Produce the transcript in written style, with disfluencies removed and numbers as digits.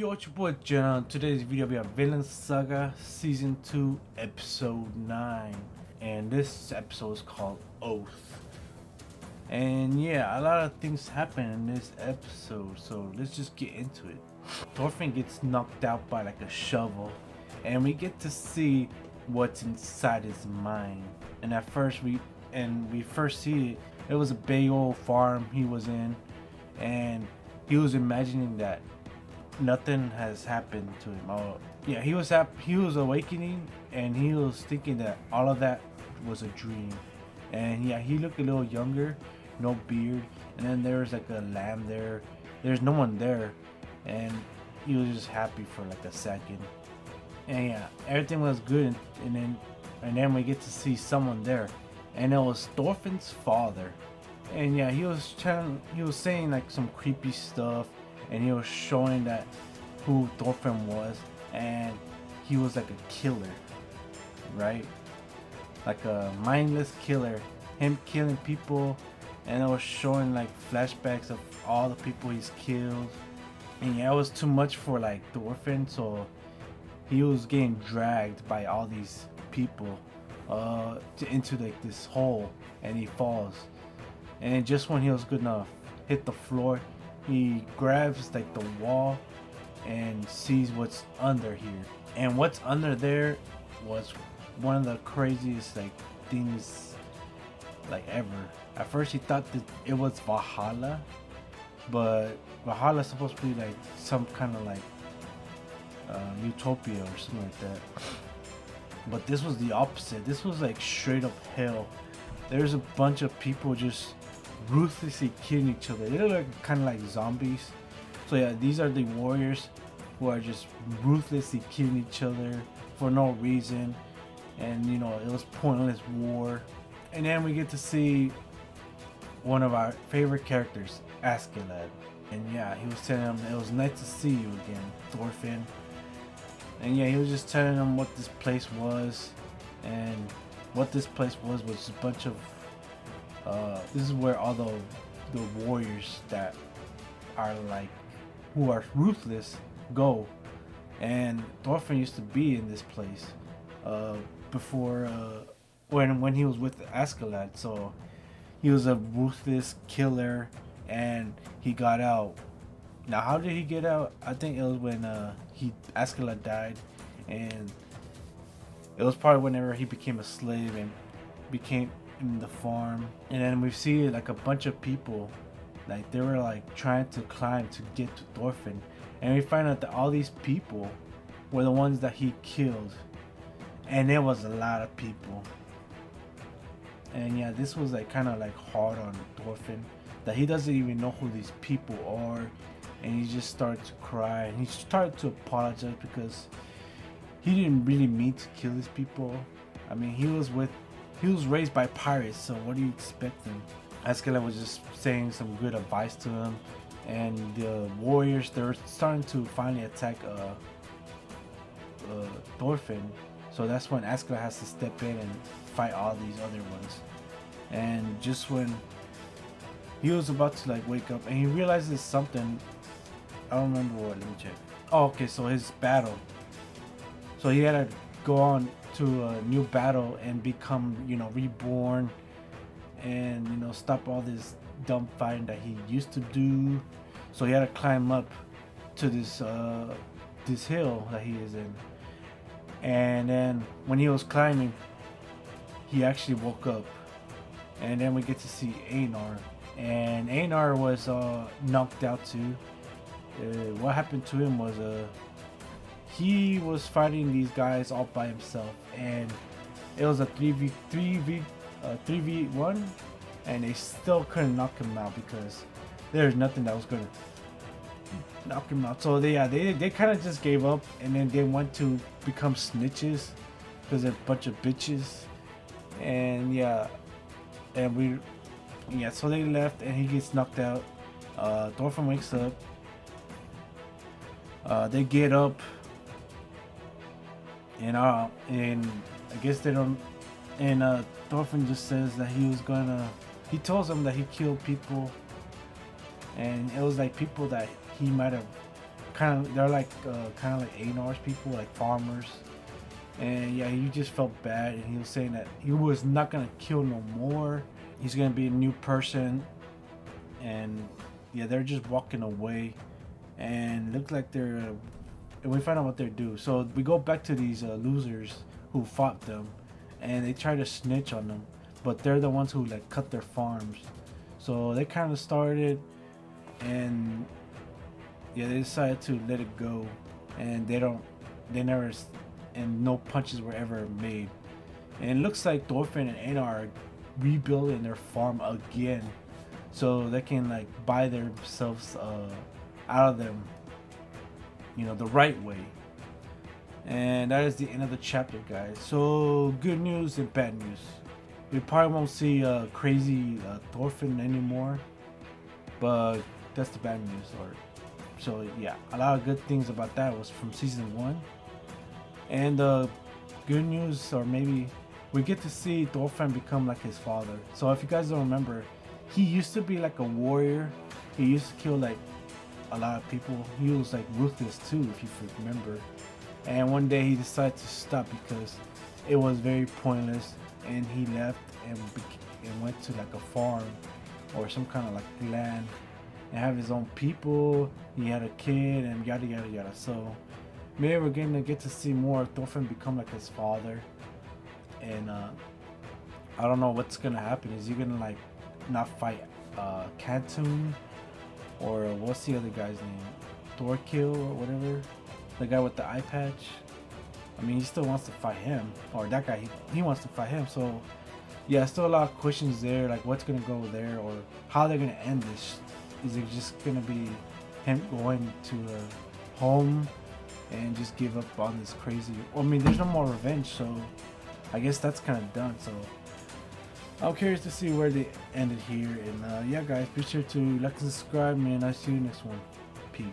Yo, it's your boy Jenna. In today's video we have Vinland Saga Season 2 Episode 9. And this episode is called Oath. And yeah, a lot of things happen in this episode, so let's just get into it. Thorfinn gets knocked out by like a shovel, and we get to see what's inside his mind. And at first we first see it was a big old farm he was in, and he was imagining that nothing has happened to him. Oh, yeah, he was awakening, and he was thinking that all of that was a dream. And yeah, he looked a little younger, no beard, and then there was like a lamb there. There's no one there, and he was just happy for like a second. And yeah, everything was good, and then we get to see someone there, and it was Thorfinn's father. And yeah, he was saying like some creepy stuff, and he was showing that who Thorfinn was, and he was like a killer, right? Like a mindless killer, him killing people, and it was showing like flashbacks of all the people he's killed. And yeah, it was too much for like Thorfinn, so he was getting dragged by all these people into like this hole, and he falls. And just when he was good enough hit the floor, he grabs like the wall and sees what's under here. And what's under there was one of the craziest like things like ever. At first he thought that it was Valhalla, but Valhalla is supposed to be like some kind of like utopia or something like that. But this was the opposite. This was like straight up hell. There's a bunch of people just ruthlessly killing each other. They look like kind of like zombies. So yeah, these are the warriors who are just ruthlessly killing each other for no reason. And you know, it was pointless war. And then we get to see one of our favorite characters, Askeladd. And yeah, he was telling him it was nice to see you again, Thorfinn. And yeah, he was just telling him what this place was, and what this place was a bunch of this is where all the warriors that are like who are ruthless go. And Thorfinn used to be in this place before when he was with Askeladd. So he was a ruthless killer, and he got out. Now, how did he get out? I think it was when Askeladd died, and it was probably whenever he became a slave and became in the farm. And then we see like a bunch of people, like they were like trying to climb to get to Thorfinn, and we find out that all these people were the ones that he killed, and there was a lot of people. And yeah, this was like kind of like hard on Thorfinn, that he doesn't even know who these people are, and he just started to cry, and he started to apologize because he didn't really mean to kill these people. I mean, he was raised by pirates, so what do you expect him? Askeladd was just saying some good advice to him, and the warriors, they're starting to finally attack Thorfinn. So that's when Askeladd has to step in and fight all these other ones. And just when he was about to like wake up, and he realizes something, I don't remember what, let me check. Oh, okay, so his battle. So he had to go on to a new battle and become, you know, reborn, and you know, stop all this dumb fighting that he used to do. So he had to climb up to this this hill that he is in. And then when he was climbing, he actually woke up, and then we get to see Einar, and Einar was knocked out too. What happened to him was he was fighting these guys all by himself, and it was a 3v1, and they still couldn't knock him out because there's nothing that was gonna knock him out. So they kind of just gave up, and then they went to become snitches because they're a bunch of bitches. And yeah, so they left, and he gets knocked out. Thorfinn wakes up. They get up, and I guess they don't. And Thorfinn just says that he tells them that he killed people, and it was like people that he might have they're like kind of like A&Rs people, like farmers. And yeah, he just felt bad, and he was saying that he was not gonna kill no more. He's gonna be a new person, and yeah, they're just walking away, and looks like they're. And we find out what they do. So we go back to these losers who fought them, and they try to snitch on them, but they're the ones who like cut their farms. So they kind of started, and yeah, they decided to let it go, and they never, and no punches were ever made. And it looks like Thorfinn and Einar are rebuilding their farm again, so they can like buy themselves out of them, you know, the right way. And that is the end of the chapter, guys. So good news and bad news. We probably won't see crazy Thorfinn anymore, but that's the bad news. So yeah, a lot of good things about that was from season 1. And good news, or maybe we get to see Thorfinn become like his father. So if you guys don't remember, he used to be like a warrior. He used to kill like a lot of people. He was like ruthless too, if you remember. And one day he decided to stop because it was very pointless, and he left and went to like a farm or some kind of like land and have his own people. He had a kid and yada yada yada. So maybe we're gonna get to see more of Thorfinn become like his father. And I don't know what's gonna happen. Is he gonna like not fight Cantun, or what's the other guy's name? Thorkill or whatever, the guy with the eye patch. I mean, he still wants to fight him, or that guy, he wants to fight him. So yeah, still a lot of questions there, like what's gonna go there, or how they're gonna end this. Is it just gonna be him going to home and just give up on this crazy? I mean, there's no more revenge, so I guess that's kind of done. So I'm curious to see where they ended here. And yeah, guys, be sure to like and subscribe, and I'll see you next one. Peace.